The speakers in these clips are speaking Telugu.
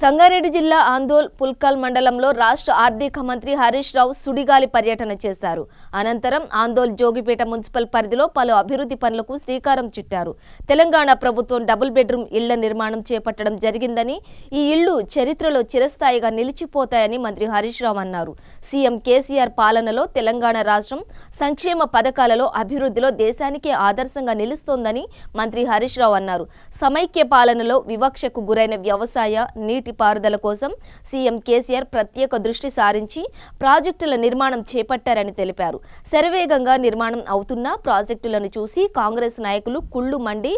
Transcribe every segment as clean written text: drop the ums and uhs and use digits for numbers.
సంగారెడ్డి జిల్లా ఆందోల్ పుల్కల్ మండలంలో రాష్ట్ర ఆర్థిక మంత్రి హరీష్ రావు సుడిగాలి పర్యటన చేశారు. అనంతరం ఆందోల్ జోగిపేట మున్సిపల్ పరిధిలో పలు అభివృద్ధి పనులకు శ్రీకారం చుట్టారు. తెలంగాణ ప్రభుత్వం డబుల్ బెడ్రూమ్ ఇళ్ల నిర్మాణం చేపట్టడం జరిగిందని, ఈ ఇళ్లు చరిత్రలో చిరస్థాయిగా నిలిచిపోతాయని మంత్రి హరీష్ రావు అన్నారు. సీఎం కేసీఆర్ పాలనలో తెలంగాణ రాష్ట్రం సంక్షేమ పథకాలలో అభివృద్ధిలో దేశానికే ఆదర్శంగా నిలుస్తోందని మంత్రి హరీష్ రావు అన్నారు. సమైక్య పాలనలో వివక్షకు గురైన వ్యవసాయ, నీటిపారుదల కోసం సీఎం కేసీఆర్ ప్రత్యేక దృష్టి సారించి ప్రాజెక్టుల నిర్మాణం చేపట్టారని తెలిపారు. శరవేగంగా నిర్మాణం అవుతున్న ప్రాజెక్టులను చూసి కాంగ్రెస్ నాయకులు కుళ్లు మండి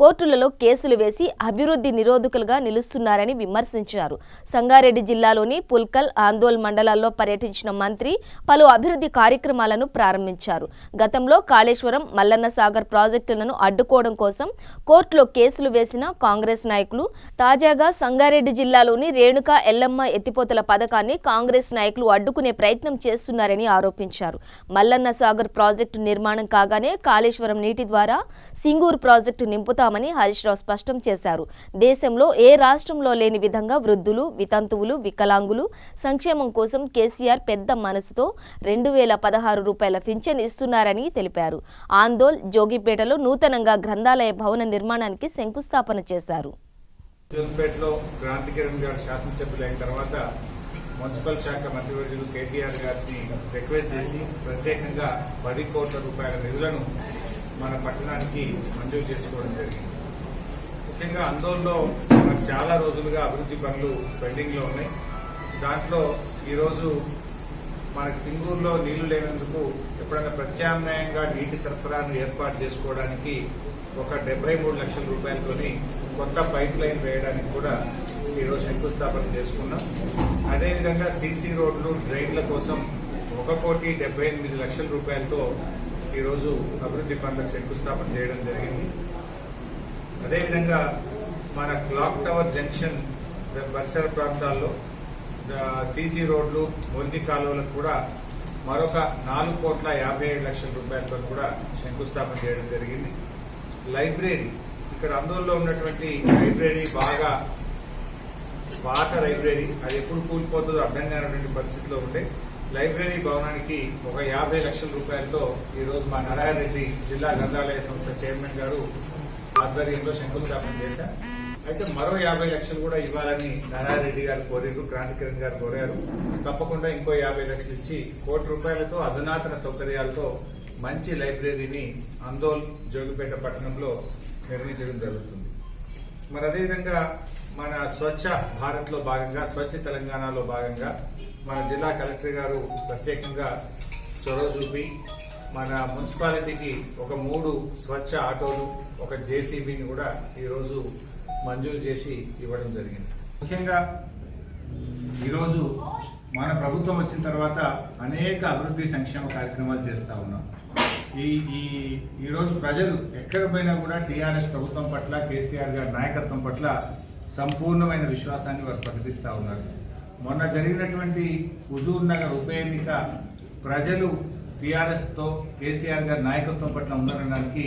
కోర్టులలో కేసులు వేసి అభివృద్ధి నిరోధకులుగా నిలుస్తున్నారని విమర్శించారు. సంగారెడ్డి జిల్లాలోని పుల్కల్, ఆందోల్ మండలాల్లో పర్యటించిన మంత్రి పలు అభివృద్ధి కార్యక్రమాలను ప్రారంభించారు. గతంలో కాళేశ్వరం, మల్లన్న సాగర్ ప్రాజెక్టులను అడ్డుకోవడం కోసం కోర్టులో కేసులు వేసిన కాంగ్రెస్ నాయకులు తాజాగా సంగారెడ్డి జిల్లాలోని రేణుకా ఎల్లమ్మ ఎత్తిపోతల పథకాన్ని కాంగ్రెస్ నాయకులు అడ్డుకునే ప్రయత్నం చేస్తున్నారని ఆరోపించారు. మల్లన్న సాగర్ ప్రాజెక్టు నిర్మాణం కాగానే కాళేశ్వరం నీటి ద్వారా సింగూరు ప్రాజెక్టు నింపుతామని హరీష్ రావు స్పష్టం చేశారు. దేశంలో ఏ రాష్ట్రంలో లేని విధంగా వృద్ధులు, వితంతువులు, వికలాంగులు సంక్షేమం కోసం కేసీఆర్ పెద్ద మనసుతో 2016 రూపాయల పింఛన్ ఇస్తున్నారని తెలిపారు. ఆందోల్, జోగిపేటలో నూతనంగా గ్రంథాలయ భవన నిర్మాణానికి శంకుస్థాపన చేశారు. జోగిపేటలో క్రాంతి కిరణ్ గారు శాసనసభ్యులు అయిన తర్వాత మున్సిపల్ శాఖ మంత్రివర్యులు కేటీఆర్ గారిని రిక్వెస్ట్ చేసి ప్రత్యేకంగా 10 కోట్ల రూపాయల నిధులను మన పట్టణానికి మంజూరు చేసుకోవడం జరిగింది. ముఖ్యంగా ఆందోళనలో మనకు చాలా రోజులుగా అభివృద్ధి పనులు పెండింగ్ లో ఉన్నాయి. దాంట్లో ఈరోజు మనకు సింగూరులో నీళ్లు లేనందుకు ఎప్పుడైనా ప్రత్యామ్నాయంగా నీటి సరఫరాను ఏర్పాటు చేసుకోవడానికి ఒక 73 లక్షల రూపాయలతోని కొత్త పైప్ లైన్ వేయడానికి కూడా ఈరోజు శంకుస్థాపన చేసుకున్నాం. అదేవిధంగా సీసీ రోడ్లు, డ్రైన్ల కోసం 1,78 లక్షల రూపాయలతో ఈరోజు అభివృద్ధి పనులకు శంకుస్థాపన చేయడం జరిగింది. అదేవిధంగా మన క్లాక్ టవర్ జంక్షన్ పరిసర ప్రాంతాల్లో సీసీ రోడ్లు, మొంది కాలువలకు కూడా మరొక 4,57 లక్షల రూపాయలతో కూడా శంకుస్థాపన చేయడం జరిగింది. లైబ్రరీ, ఇక్కడ ఆందోళనలో ఉన్నటువంటి లైబ్రరీ బాగా పాత లైబ్రరీ, అది ఎప్పుడు కూలిపోతుందో అర్థం కానటువంటి పరిస్థితిలో ఉండే లైబ్రరీ భవనానికి ఒక 50 లక్షల రూపాయలతో ఈరోజు మా నారాయణ రెడ్డి జిల్లా గ్రంథాలయ సంస్థ చైర్మన్ గారు ఆధ్వర్యంలో శంకుస్థాపన చేశారు. అయితే మరో 50 లక్షలు కూడా ఇవ్వాలని నారాయణ రెడ్డి గారు కోరారు, క్రాంతి కిరణ్ గారు కోరారు. తప్పకుండా ఇంకో 50 లక్షలు ఇచ్చి 1 కోటి రూపాయలతో అధునాతన సౌకర్యాలతో మంచి లైబ్రరీని ఆందోళ్, జోగిపేట పట్టణంలో నిర్మించడం జరుగుతుంది. మరి అదేవిధంగా మన స్వచ్ఛ భారత్ లో భాగంగా, స్వచ్ఛ తెలంగాణలో భాగంగా మన జిల్లా కలెక్టర్ గారు ప్రత్యేకంగా చొరవ చూపి మన మున్సిపాలిటీకి ఒక 3 స్వచ్ఛ ఆటోలు, ఒక జేసీబీని కూడా ఈరోజు మంజూరు చేసి ఇవ్వడం జరిగింది. ముఖ్యంగా ఈరోజు మన ప్రభుత్వం వచ్చిన తర్వాత అనేక అభివృద్ధి సంక్షేమ కార్యక్రమాలు చేస్తూ ఉన్నాం. ఈరోజు ప్రజలు ఎక్కడ పోయినా కూడా టీఆర్ఎస్ ప్రభుత్వం పట్ల, కేసీఆర్ గారి నాయకత్వం పట్ల సంపూర్ణమైన విశ్వాసాన్ని వారు ప్రకటిస్తూ ఉన్నారు. మొన్న జరిగినటువంటి హుజూర్ నగర్ ఉప ఎన్నిక ప్రజలు టీఆర్ఎస్తో, కేసీఆర్ గారి నాయకత్వం పట్ల ఉన్నారనడానికి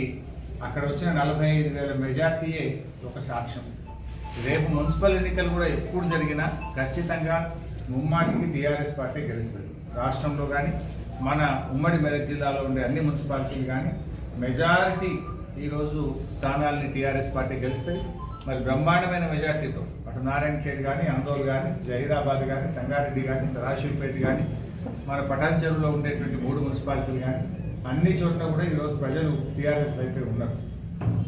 అక్కడ వచ్చిన 45,000 మెజార్టీయే ఒక సాక్ష్యం. రేపు మున్సిపల్ ఎన్నికలు కూడా ఎప్పుడు జరిగినా ఖచ్చితంగా ముమ్మాటికి టీఆర్ఎస్ పార్టీ గెలుస్తుంది. రాష్ట్రంలో కానీ, మన ఉమ్మడి మెదక్ జిల్లాలో ఉండే అన్ని మున్సిపాలిటీలు కానీ మెజారిటీ ఈరోజు స్థానాలని టీఆర్ఎస్ పార్టీ గెలుస్తాయి. మరి బ్రహ్మాండమైన మెజార్టీతో అటు నారాయణఖేడ్ కానీ, ఆందోళ్ కానీ, జహీరాబాద్ కానీ, సంగారెడ్డి కానీ, సదాశివపేట కానీ, మన పటాన్ చెరువులో ఉండేటువంటి 3 మున్సిపాలిటీలు కానీ అన్ని చోట్ల కూడా ఈరోజు ప్రజలు టీఆర్ఎస్ వైపే ఉన్నారు.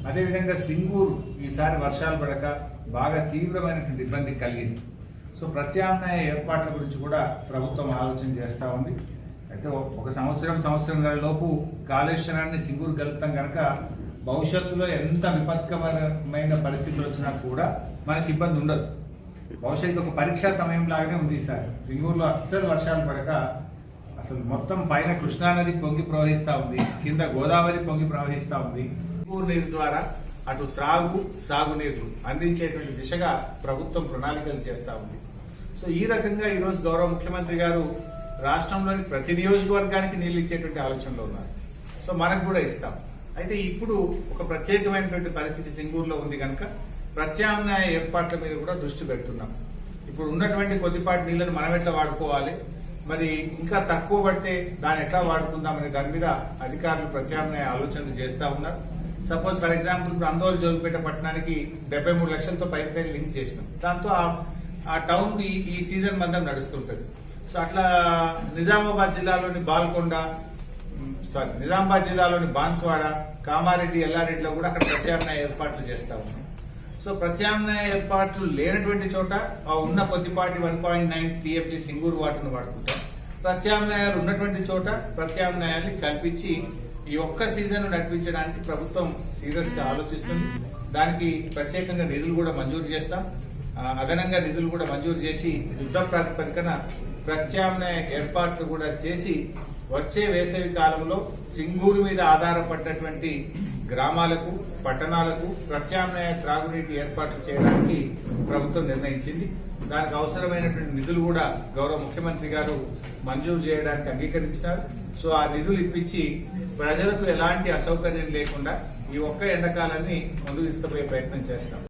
అదేవిధంగా సింగూరు ఈసారి వర్షాలు పడక బాగా తీవ్రమైనటువంటి ఇబ్బంది కలిగింది. సో ప్రత్యామ్నాయ ఏర్పాట్ల గురించి కూడా ప్రభుత్వం ఆలోచన చేస్తూ ఉంది. అయితే ఒక సంవత్సరం లోపు కాళేశ్వరాన్ని సింగూరు కలుపుతాం కనుక భవిష్యత్తులో ఎంత విపత్కరమైన పరిస్థితులు వచ్చినా కూడా మనకి ఇబ్బంది ఉండదు. భవిష్యత్తు ఒక పరీక్షా సమయం లాగానే ఉంది ఈసారి. సింగూరులో అస్సలు వర్షాలు పడక అసలు మొత్తం పైన కృష్ణానది పొంగి ప్రవహిస్తూ ఉంది, కింద గోదావరి పొంగి ప్రవహిస్తూ ఉంది. సింగూరు నీరు ద్వారా అటు త్రాగు, సాగునీరు అందించేటువంటి దిశగా ప్రభుత్వం ప్రణాళికలు చేస్తూ ఉంది. సో ఈ రకంగా ఈరోజు గౌరవ ముఖ్యమంత్రి గారు రాష్ట్రంలోని ప్రతి నియోజకవర్గానికి నీళ్లు ఇచ్చేటువంటి ఆలోచనలో ఉన్నారు. సో మనకు కూడా ఇస్తాం. అయితే ఇప్పుడు ఒక ప్రత్యేకమైనటువంటి పరిస్థితి సింగూరులో ఉంది కనుక ప్రత్యామ్నాయ ఏర్పాట్ల మీద కూడా దృష్టి పెడుతున్నాం. ఇప్పుడు ఉన్నటువంటి కొద్దిపాటి నీళ్లను మనం ఎట్లా వాడుకోవాలి, మరి ఇంకా తక్కువ పడితే దాన్ని ఎట్లా వాడుకుందామనే దాని మీద అధికారులు ప్రత్యామ్నాయ ఆలోచనలు చేస్తా ఉన్నారు. సపోజ్ ఫర్ ఎగ్జాంపుల్ ఇప్పుడు అందోల్ జోగిపేట పట్టణానికి 73 లక్షలతో పైప్ లైన్ లింక్ చేసినాం. దాంతో ఆ టౌన్ కి ఈ సీజన్ మందం నడుస్తుంటది. సో అట్లా నిజామాబాద్ జిల్లాలోని బాన్స్వాడ, కామారెడ్డి, ఎల్లారెడ్డిలో కూడా అక్కడ ప్రత్యామ్నాయ ఏర్పాట్లు చేస్తా ఉన్నాం. సో ప్రత్యామ్నాయ ఏర్పాట్లు లేనటువంటి చోట ఉన్న కొద్దిపాటి 1.9 TFG సింగూరు వాటర్ను వాడుకుంటాం. ప్రత్యామ్నాయాలు ఉన్నటువంటి చోట ప్రత్యామ్నాయాన్ని కల్పించి ఈ ఒక్క సీజన్ నడిపించడానికి ప్రభుత్వం సీరియస్ గా ఆలోచిస్తుంది. దానికి ప్రత్యేకంగా నిధులు కూడా మంజూరు చేస్తాం. అదనంగా నిధులు కూడా మంజూరు చేసి యుద్ధ ప్రాతిపదికన ప్రత్యామ్నాయ ఏర్పాట్లు కూడా చేసి వచ్చే వేసవి కాలంలో సింగూరు మీద ఆధారపడ్డటువంటి గ్రామాలకు, పట్టణాలకు ప్రత్యామ్నాయ త్రాగునీటి ఏర్పాట్లు చేయడానికి ప్రభుత్వం నిర్ణయించింది. దానికి అవసరమైనటువంటి నిధులు కూడా గౌరవ ముఖ్యమంత్రి గారు మంజూరు చేయడానికి అంగీకరించినారు. సో ఆ నిధులు ఇప్పించి ప్రజలకు ఎలాంటి అసౌకర్యం లేకుండా ఈ ఒక్క ఎండాకాలాన్ని ముందుకు తీసుకుపోయే ప్రయత్నం చేస్తాం.